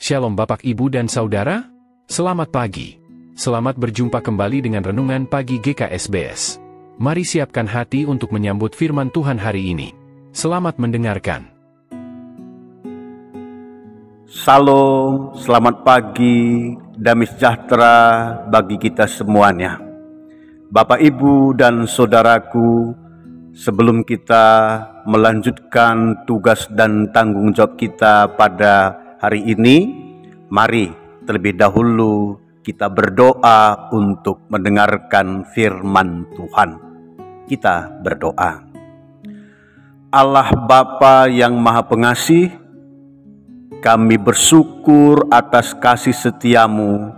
Shalom Bapak Ibu dan Saudara, selamat pagi. Selamat berjumpa kembali dengan Renungan Pagi GKSBS. Mari siapkan hati untuk menyambut firman Tuhan hari ini. Selamat mendengarkan. Salam, selamat pagi, damai sejahtera bagi kita semuanya. Bapak Ibu dan Saudaraku, sebelum kita melanjutkan tugas dan tanggung jawab kita pada hari ini, mari terlebih dahulu kita berdoa untuk mendengarkan firman Tuhan. Kita berdoa. Allah Bapa yang Maha Pengasih, kami bersyukur atas kasih setiamu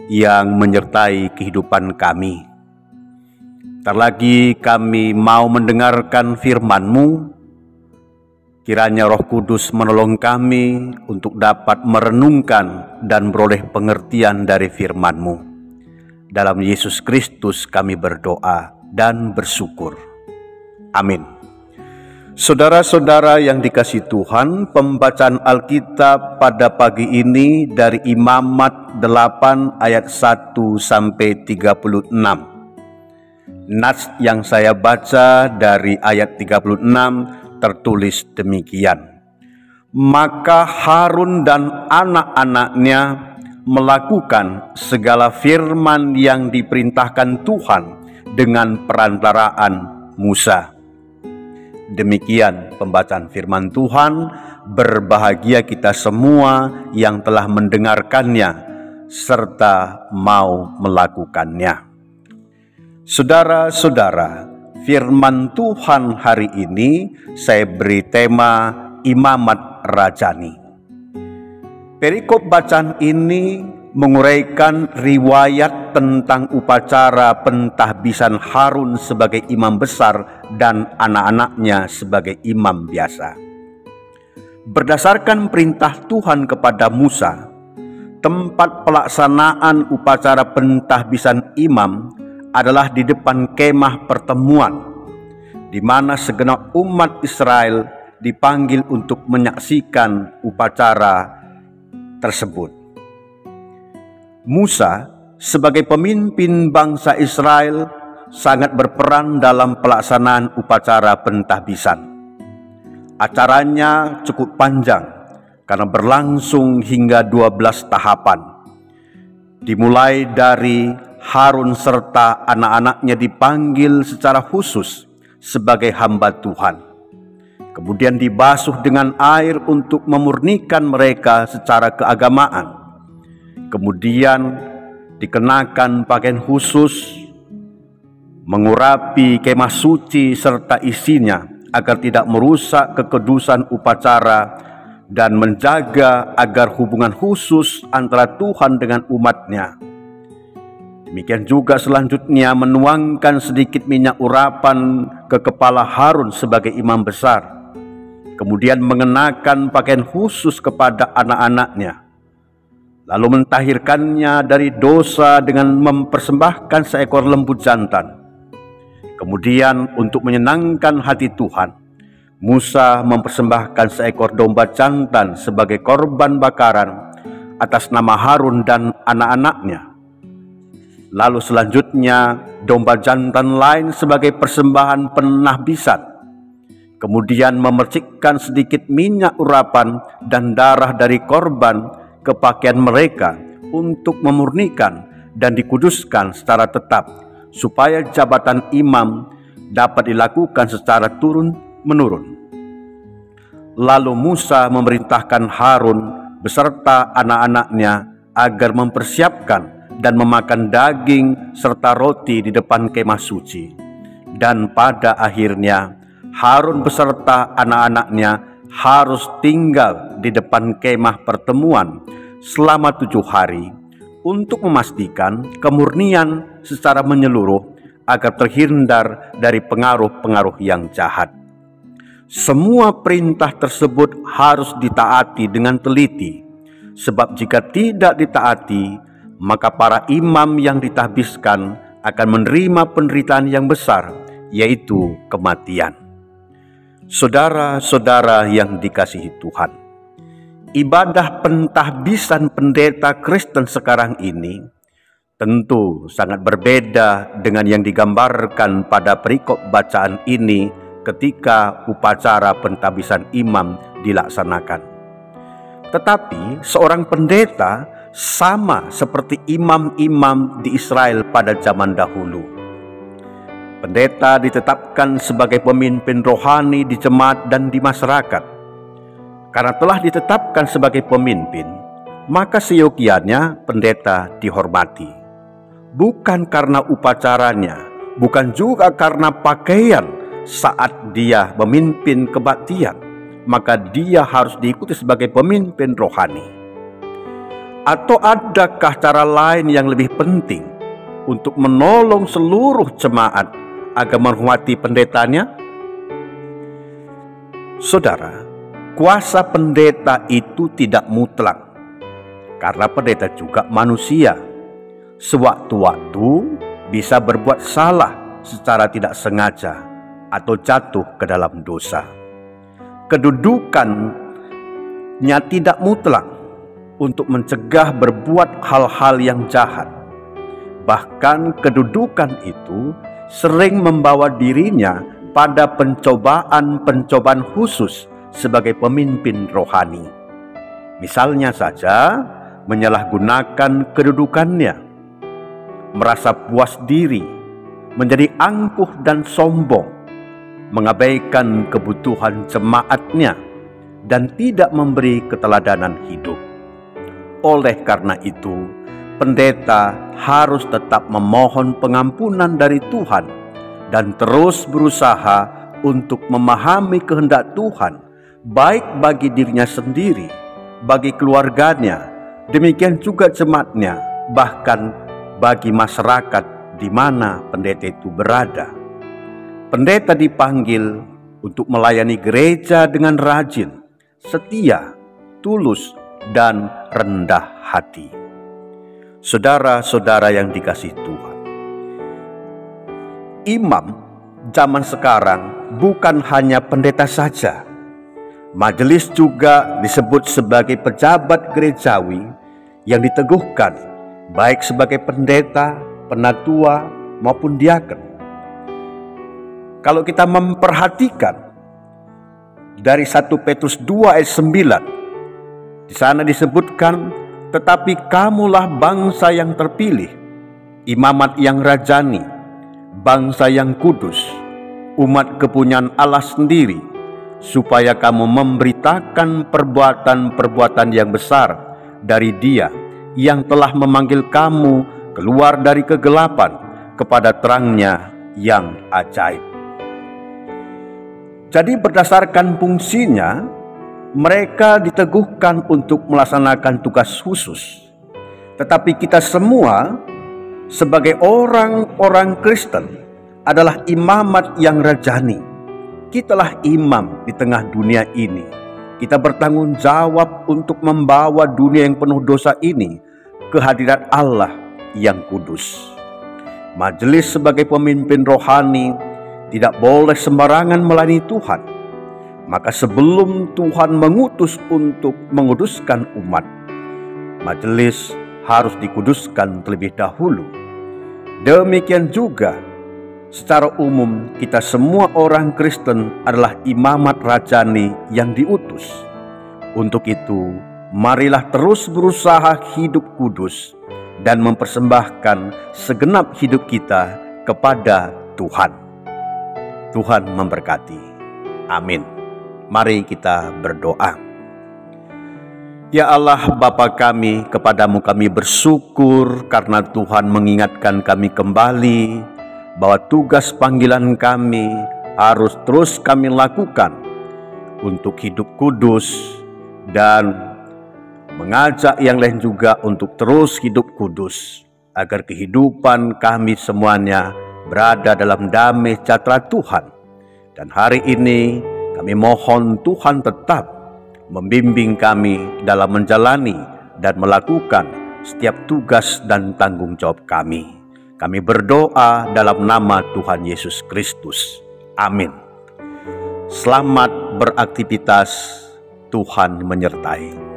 yang menyertai kehidupan kami. Terlagi kami mau mendengarkan firman-Mu. Kiranya Roh Kudus menolong kami untuk dapat merenungkan dan beroleh pengertian dari firman-Mu. Dalam Yesus Kristus kami berdoa dan bersyukur. Amin. Saudara-saudara yang dikasihi Tuhan, pembacaan Alkitab pada pagi ini dari Imamat 8 ayat 1 sampai 36. Nats yang saya baca dari ayat 36 tertulis demikian. Maka Harun dan anak-anaknya melakukan segala firman yang diperintahkan Tuhan dengan perantaraan Musa. Demikian pembacaan firman Tuhan. Berbahagia kita semua yang telah mendengarkannya serta mau melakukannya. Saudara-saudara, firman Tuhan hari ini saya beri tema Imamat Rajani. Perikop bacaan ini menguraikan riwayat tentang upacara pentahbisan Harun sebagai imam besar dan anak-anaknya sebagai imam biasa. Berdasarkan perintah Tuhan kepada Musa, tempat pelaksanaan upacara pentahbisan imam adalah di depan kemah pertemuan, di mana segenap umat Israel dipanggil untuk menyaksikan upacara tersebut. Musa sebagai pemimpin bangsa Israel sangat berperan dalam pelaksanaan upacara pentahbisan. Acaranya cukup panjang karena berlangsung hingga 12 tahapan. Dimulai dari Harun serta anak-anaknya dipanggil secara khusus sebagai hamba Tuhan. Kemudian dibasuh dengan air untuk memurnikan mereka secara keagamaan. Kemudian dikenakan pakaian khusus, mengurapi kemah suci serta isinya agar tidak merusak kekudusan upacara dan menjaga agar hubungan khusus antara Tuhan dengan umatnya. Demikian juga selanjutnya menuangkan sedikit minyak urapan ke kepala Harun sebagai imam besar. Kemudian mengenakan pakaian khusus kepada anak-anaknya. Lalu mentahirkannya dari dosa dengan mempersembahkan seekor lembu jantan. Kemudian untuk menyenangkan hati Tuhan, Musa mempersembahkan seekor domba jantan sebagai korban bakaran atas nama Harun dan anak-anaknya. Lalu selanjutnya domba jantan lain sebagai persembahan penahbisan. Kemudian memercikkan sedikit minyak urapan dan darah dari korban ke pakaian mereka untuk memurnikan dan dikuduskan secara tetap, supaya jabatan imam dapat dilakukan secara turun-menurun. Lalu Musa memerintahkan Harun beserta anak-anaknya agar mempersiapkan dan memakan daging serta roti di depan kemah suci. Dan pada akhirnya Harun beserta anak-anaknya harus tinggal di depan kemah pertemuan selama 7 hari untuk memastikan kemurnian secara menyeluruh agar terhindar dari pengaruh-pengaruh yang jahat. Semua perintah tersebut harus ditaati dengan teliti, sebab jika tidak ditaati, maka para imam yang ditahbiskan akan menerima penderitaan yang besar, yaitu kematian. Saudara-saudara yang dikasihi Tuhan, ibadah pentahbisan pendeta Kristen sekarang ini tentu sangat berbeda dengan yang digambarkan pada perikop bacaan ini ketika upacara pentahbisan imam dilaksanakan. Tetapi seorang pendeta sama seperti imam-imam di Israel pada zaman dahulu. Pendeta ditetapkan sebagai pemimpin rohani di jemaat dan di masyarakat. Karena telah ditetapkan sebagai pemimpin, maka seyogianya pendeta dihormati. Bukan karena upacaranya, bukan juga karena pakaian saat dia memimpin kebaktian, maka dia harus diikuti sebagai pemimpin rohani. Atau adakah cara lain yang lebih penting untuk menolong seluruh jemaat agar menghormati pendetanya? Saudara, kuasa pendeta itu tidak mutlak, karena pendeta juga manusia. Sewaktu-waktu bisa berbuat salah secara tidak sengaja atau jatuh ke dalam dosa. Kedudukannya tidak mutlak untuk mencegah berbuat hal-hal yang jahat. Bahkan kedudukan itu sering membawa dirinya pada pencobaan-pencobaan khusus sebagai pemimpin rohani. Misalnya saja, menyalahgunakan kedudukannya, merasa puas diri, menjadi angkuh dan sombong, mengabaikan kebutuhan jemaatnya, dan tidak memberi keteladanan hidup. Oleh karena itu, pendeta harus tetap memohon pengampunan dari Tuhan dan terus berusaha untuk memahami kehendak Tuhan, baik bagi dirinya sendiri, bagi keluarganya, demikian juga jemaatnya, bahkan bagi masyarakat di mana pendeta itu berada. Pendeta dipanggil untuk melayani gereja dengan rajin, setia, tulus, dan rendah hati. Saudara-saudara yang dikasihi Tuhan, imam zaman sekarang bukan hanya pendeta saja. Majelis juga disebut sebagai pejabat gerejawi yang diteguhkan baik sebagai pendeta, penatua, maupun diaken. Kalau kita memperhatikan dari 1 Petrus 2 ayat 9, di sana disebutkan, tetapi kamulah bangsa yang terpilih, imamat yang rajani, bangsa yang kudus, umat kepunyaan Allah sendiri, supaya kamu memberitakan perbuatan-perbuatan yang besar dari Dia yang telah memanggil kamu keluar dari kegelapan kepada terangnya yang ajaib. Jadi berdasarkan fungsinya, mereka diteguhkan untuk melaksanakan tugas khusus. Tetapi kita semua sebagai orang-orang Kristen adalah imamat yang rajani. Kitalah imam di tengah dunia ini. Kita bertanggung jawab untuk membawa dunia yang penuh dosa ini ke hadirat Allah yang kudus. Majelis sebagai pemimpin rohani tidak boleh sembarangan melayani Tuhan. Maka sebelum Tuhan mengutus untuk menguduskan umat, majelis harus dikuduskan terlebih dahulu. Demikian juga secara umum kita semua orang Kristen adalah imamat rajani yang diutus. Untuk itu, marilah terus berusaha hidup kudus dan mempersembahkan segenap hidup kita kepada Tuhan. Tuhan memberkati. Amin. Mari kita berdoa. Ya Allah Bapa kami, kepadamu kami bersyukur karena Tuhan mengingatkan kami kembali bahwa tugas panggilan kami harus terus kami lakukan untuk hidup kudus dan mengajak yang lain juga untuk terus hidup kudus, agar kehidupan kami semuanya berada dalam damai sejahtera Tuhan. Dan hari ini kami mohon Tuhan tetap membimbing kami dalam menjalani dan melakukan setiap tugas dan tanggung jawab kami. Kami berdoa dalam nama Tuhan Yesus Kristus. Amin. Selamat beraktivitas. Tuhan menyertai.